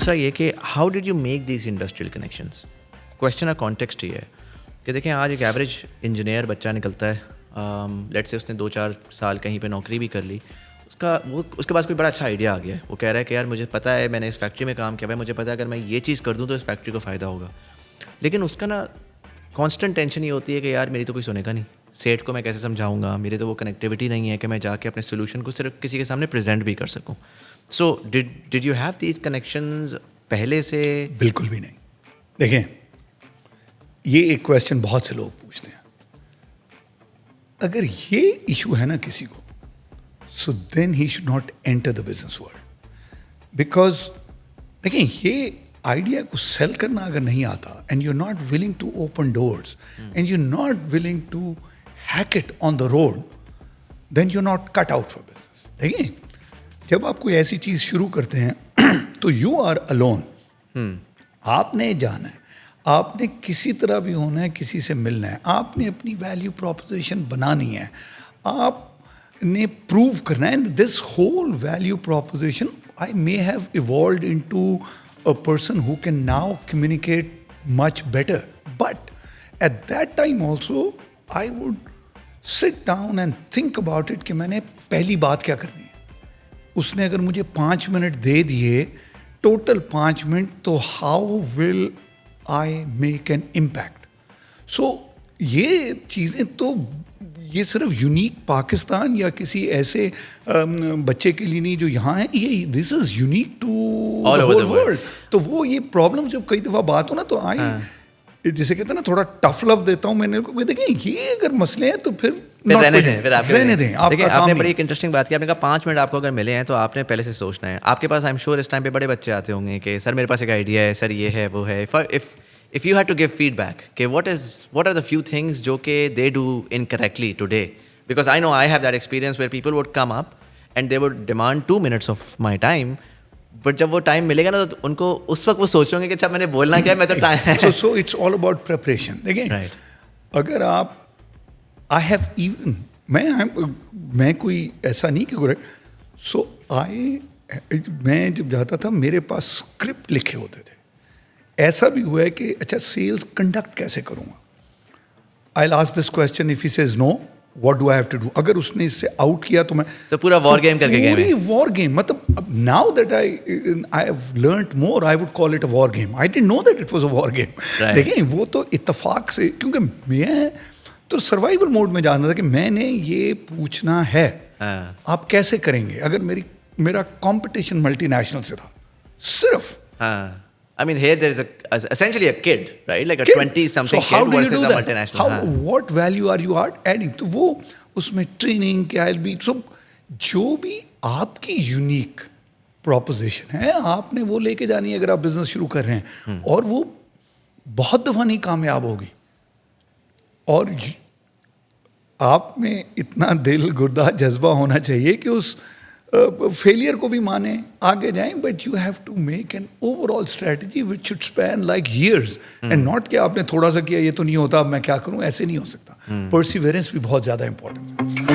दूसरा ये कि how did you make these industrial connections. Question का कॉन्टेक्स्ट ये है कि देखें आज एक एवरेज इंजीनियर बच्चा निकलता है, लेट्स से उसने 2-4 साल कहीं पे नौकरी भी कर ली, उसके पास कोई बड़ा अच्छा आइडिया आ गया है. वो कह रहा है कि यार मुझे पता है, मैंने इस फैक्ट्री में काम किया है, मुझे पता है अगर मैं ये चीज़ कर दूँ तो इस फैक्ट्री को फ़ायदा होगा. लेकिन उसका ना कांस्टेंट टेंशन ये होती है कि यार मेरी तो कोई सुनेगा नहीं, सेठ को मैं कैसे समझाऊंगा, मेरे तो वो कनेक्टिविटी नहीं है कि मैं जाके अपने सोल्यूशन को सिर्फ किसी के सामने प्रेजेंट भी कर सकूं. So did you have these connections पहले से? बिल्कुल भी नहीं. देखें, ये एक क्वेश्चन बहुत से लोग पूछते हैं. अगर ये इशू है ना किसी को, so then he should not enter the business world. Because देखें, ये आइडिया को सेल करना अगर नहीं आता and you are not willing to open doors and you are not willing to hack it on the road, then you are not cut out for business. देखिए, जब आप कोई ऐसी चीज़ शुरू करते हैं तो यू आर अलोन. आपने जाना है, आपने किसी तरह भी होना है, किसी से मिलना है, आपने अपनी वैल्यू प्रोपोजिशन बनानी है, आपने प्रूव करना है. And this whole value proposition I may have evolved into a person who can now communicate much better. But at that time also, I would sit down and think about it कि मैंने पहली बात क्या करनी है. उसने अगर मुझे 5 मिनट दे दिए, टोटल 5 मिनट, तो how will I make an impact? So ये चीज़ें तो ये सिर्फ यूनिक पाकिस्तान या किसी ऐसे बच्चे के लिए नहीं जो यहाँ है, ये this is unique to all over the world. तो वो ये प्रॉब्लम जब कई दफ़ा बात हो ना, तो जैसे कहते हैं ना, थोड़ा टफ लव देता हूँ मैंने को. देखें, ये अगर मसले हैं तो फिर रहने दें, फिर आप रहने दें. आपने बड़ी एक इंटरेस्टिंग बात की. आपने कहा 5 मिनट आपको अगर मिले हैं तो आपने पहले से सोचना है. आपके पास आई एम श्योर इस टाइम पे बड़े बच्चे आते होंगे कि सर मेरे पास एक आइडिया है, सर ये है वो है. If you had to give feedback, okay, what are the few things जो कि they do incorrectly today? Because I know I have that experience where people would come up and they would demand 2 minutes of my time, but जब वो time मिलेगा ना तो उनको उस वक्त वो सोचेंगे कि अच्छा मैंने बोलना क्या है, मैं तो time. So it's all about preparation. देखिए, right. अगर आप I have even मैं कोई ऐसा नहीं कि so मैं जब जाता था मेरे पास स्क्रिप्ट लिखे होते थे. ऐसा भी हुआ है कि अच्छा सेल्स कंडक्ट कैसे करूँगा. I ask this question, if he says no, what do I have to do. अगर उसने इससे आउट किया तो मैं तो पूरा वॉर गेम करके गए. पूरी वॉर गेम. मतलब now that I have learned more, I would call it a war game. I didn't know that it was a war game. देखिए, वो तो इत्तेफाक से, क्योंकि मैं तो सर्वाइवल मोड में जानता था कि मैंने ये पूछना है आप कैसे करेंगे. अगर मेरा कंपटीशन मल्टीनेशनल से था सिर्फ. I mean, here there is essentially a kid, right? Like a 20-something kid versus a multinational. What value are you adding? तो वो उसमें ट्रेनिंग क्या भी, so जो भी आपकी यूनिक प्रोपोजिशन है आपने वो लेके जानी है अगर आप बिजनेस शुरू कर रहे हैं. और वो बहुत दफ़ा नहीं कामयाब होगी. और आप में इतना दिल गुर्दा जज्बा होना चाहिए कि उस फेलियर को भी माने, आगे जाएं. But you have to make an overall strategy which should span like years and not कि आपने थोड़ा सा किया ये तो नहीं होता, अब मैं क्या करूं. ऐसे नहीं हो सकता. परसिवेरेंस भी बहुत ज़्यादा इंपॉर्टेंट है.